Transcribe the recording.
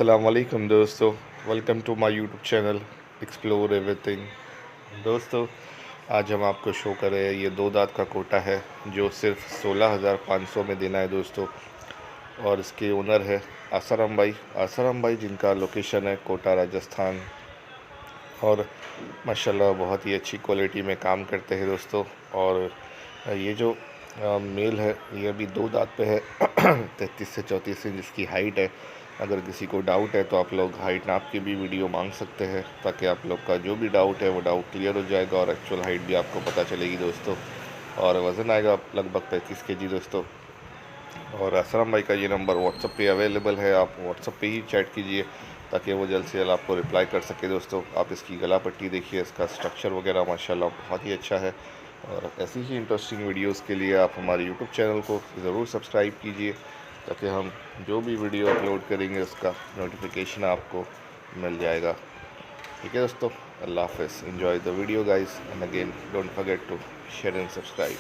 अस्सलाम वालेकुम दोस्तों, welcome to my YouTube channel explore everything. दोस्तों, आज हम आपको शो कर रहे हैं ये दो दांत का कोटा है जो सिर्फ 16,500 में देना है दोस्तों। और इसके ओनर है आसाराम भाई जिनका लोकेशन है कोटा राजस्थान। और माशाल्लाह बहुत ही अच्छी क्वालिटी में काम करते हैं दोस्तों। और ये जो मेल है ये अभी दो दांत पे है 33 से 34 इंच इसकी हाइट है। अगर किसी को डाउट है तो आप लोग हाइट नाप की भी वीडियो मांग सकते हैं ताकि आप लोग का जो भी डाउट है वो डाउट क्लियर हो जाएगा और एक्चुअल हाइट भी आपको पता चलेगी दोस्तों। और वज़न आएगा लगभग 35 kg दोस्तों। और असलम भाई का ये नंबर व्हाट्सअप पे अवेलेबल है, आप व्हाट्सअप पे ही चैट कीजिए ताकि वो जल्द से जल्द आपको रिप्लाई कर सके दोस्तों। आप इसकी गला पट्टी देखिए, इसका स्ट्रक्चर वगैरह माशाल्लाह बहुत ही अच्छा है। और ऐसी ही इंटरेस्टिंग वीडियोस के लिए आप हमारे यूट्यूब चैनल को ज़रूर सब्सक्राइब कीजिए ताकि हम जो भी वीडियो अपलोड करेंगे उसका नोटिफिकेशन आपको मिल जाएगा। ठीक है दोस्तों, अल्लाह हाफ़िज़। Enjoy the video guys and again don't forget to share and subscribe.